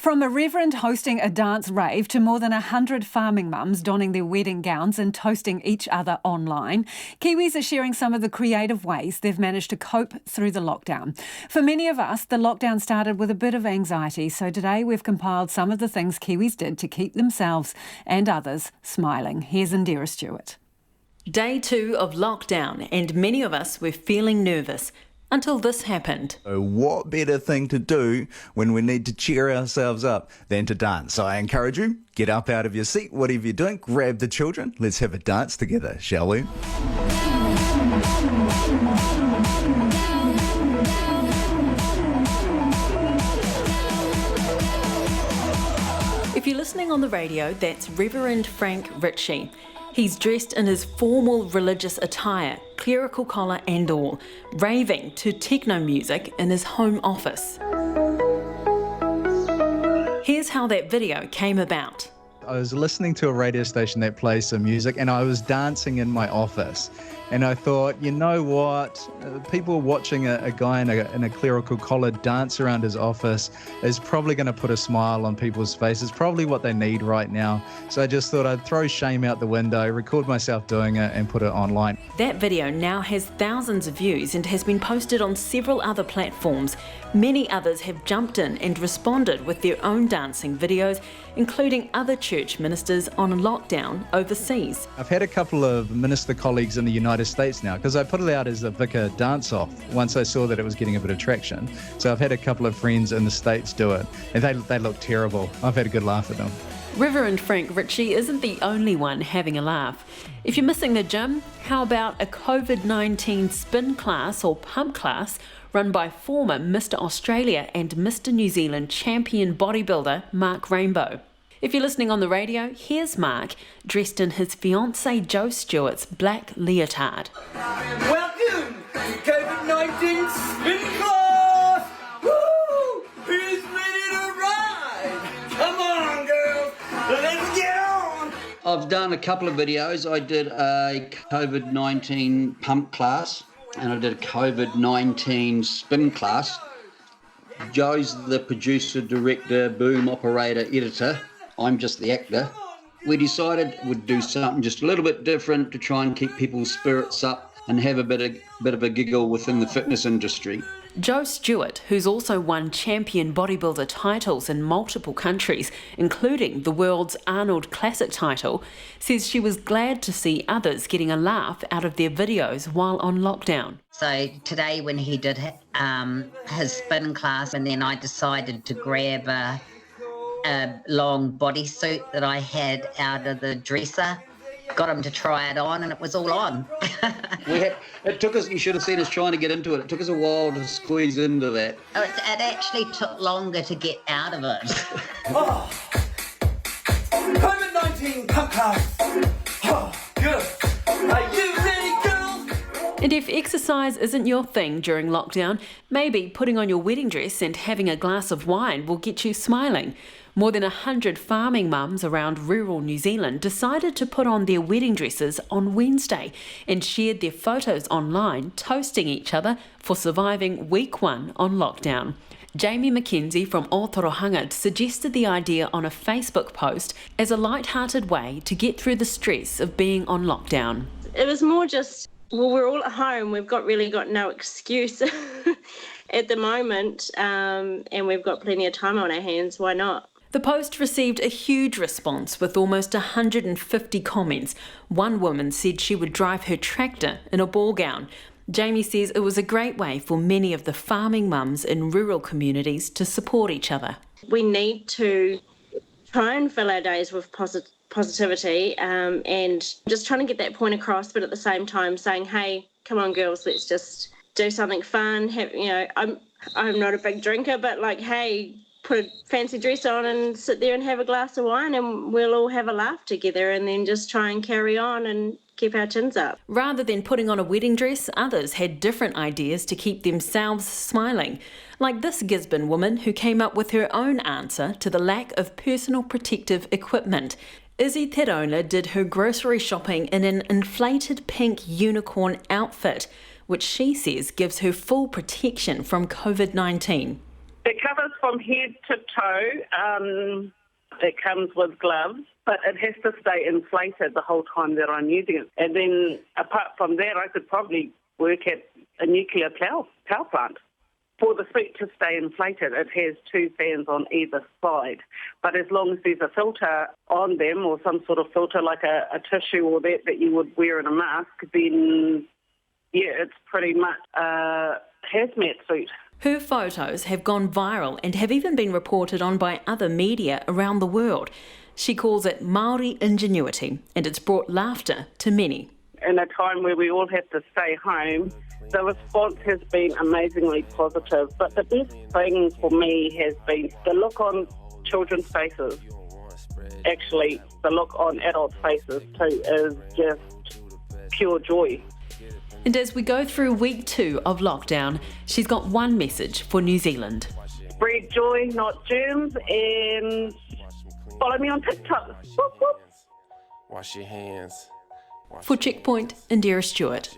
From a Reverend hosting a dance rave to more than 100 farming mums donning their wedding gowns and toasting each other online, Kiwis are sharing some of the creative ways they've managed to cope through the lockdown. For many of us, the lockdown started with a bit of anxiety, so today we've compiled some of the things Kiwis did to keep themselves and others smiling. Here's Indira Stewart. Day 2 of lockdown, and many of us were feeling nervous. Until this happened. So what better thing to do when we need to cheer ourselves up than to dance? So I encourage you, get up out of your seat, whatever you're doing, grab the children, let's have a dance together, shall we? If you're listening on the radio, that's Reverend Richie. He's dressed in his formal religious attire, clerical collar and all, raving to techno music in his home office. Here's how that video came about. I was listening to a radio station that plays some music and I was dancing in my office. And I thought, you know what? People watching a guy in a clerical collar dance around his office is probably going to put a smile on people's faces, probably what they need right now. So I just thought I'd throw shame out the window, record myself doing it and put it online. That video now has thousands of views and has been posted on several other platforms. Many others have jumped in and responded with their own dancing videos, including other church ministers on lockdown overseas. I've had a couple of minister colleagues in the United States now, because I put it out as a vicar dance-off once I saw that it was getting a bit of traction. So I've had a couple of friends in the States do it, and they look terrible. I've had a good laugh at them. Reverend Richie isn't the only one having a laugh. If you're missing the gym, how about a Covid-19 spin class or pump class run by former Mr. Australia and Mr. New Zealand champion bodybuilder Mark Rainbow. If you're listening on the radio, here's Mark, dressed in his fiancée Jo Stewart's black leotard. Welcome to Covid-19 spin class! Woo! Who's ready to ride? Come on, girls, let's get on! I've done a couple of videos. I did a Covid-19 pump class and I did a Covid-19 spin class. Joe's the producer, director, boom operator, editor. I'm just the actor. We decided we'd do something just a little bit different to try and keep people's spirits up and have a bit of a giggle within the fitness industry. Jo Stewart, who's also won champion bodybuilder titles in multiple countries, including the world's Arnold Classic title, says she was glad to see others getting a laugh out of their videos while on lockdown. So today when he did his spin class, and then I decided to grab a long bodysuit that I had out of the dresser, got him to try it on, and it was all on. It took us, you should have seen us trying to get into it. It took us a while to squeeze into that. It actually took longer to get out of it. Oh. Covid-19 pump class. Oh, good. Are you ready, girls? And if exercise isn't your thing during lockdown, maybe putting on your wedding dress and having a glass of wine will get you smiling. More than 100 farming mums around rural New Zealand decided to put on their wedding dresses on Wednesday and shared their photos online, toasting each other for surviving week 1 on lockdown. Jamie McKenzie from Otorohanga suggested the idea on a Facebook post as a light-hearted way to get through the stress of being on lockdown. It was more just, well, we're all at home, we've really got no excuse at the moment, and we've got plenty of time on our hands, why not? The post received a huge response with almost 150 comments. One woman said she would drive her tractor in a ball gown. Jamie says it was a great way for many of the farming mums in rural communities to support each other. We need to try and fill our days with positivity and just trying to get that point across, but at the same time saying, hey, come on girls, let's just do something fun. I'm not a big drinker, but like, hey, put a fancy dress on and sit there and have a glass of wine and we'll all have a laugh together and then just try and carry on and keep our chins up. Rather than putting on a wedding dress, others had different ideas to keep themselves smiling. Like this Gisborne woman who came up with her own answer to the lack of personal protective equipment. Izzy Terona did her grocery shopping in an inflated pink unicorn outfit, which she says gives her full protection from COVID-19. It covers from head to toe. It comes with gloves, but it has to stay inflated the whole time that I'm using it. And then apart from that, I could probably work at a nuclear power plant. For the suit to stay inflated, it has 2 fans on either side. But as long as there's a filter on them, or some sort of filter like a tissue or that you would wear in a mask, then yeah, it's pretty much a hazmat suit. Her photos have gone viral and have even been reported on by other media around the world. She calls it Māori ingenuity, and it's brought laughter to many. In a time where we all have to stay home, the response has been amazingly positive. But the best thing for me has been the look on children's faces. Actually, the look on adults' faces too is just pure joy. And as we go through week 2 of lockdown, she's got one message for New Zealand. Spread joy, not germs, and follow me on TikTok. Whoop, whoop. Wash your hands. For Checkpoint, Indira Stewart.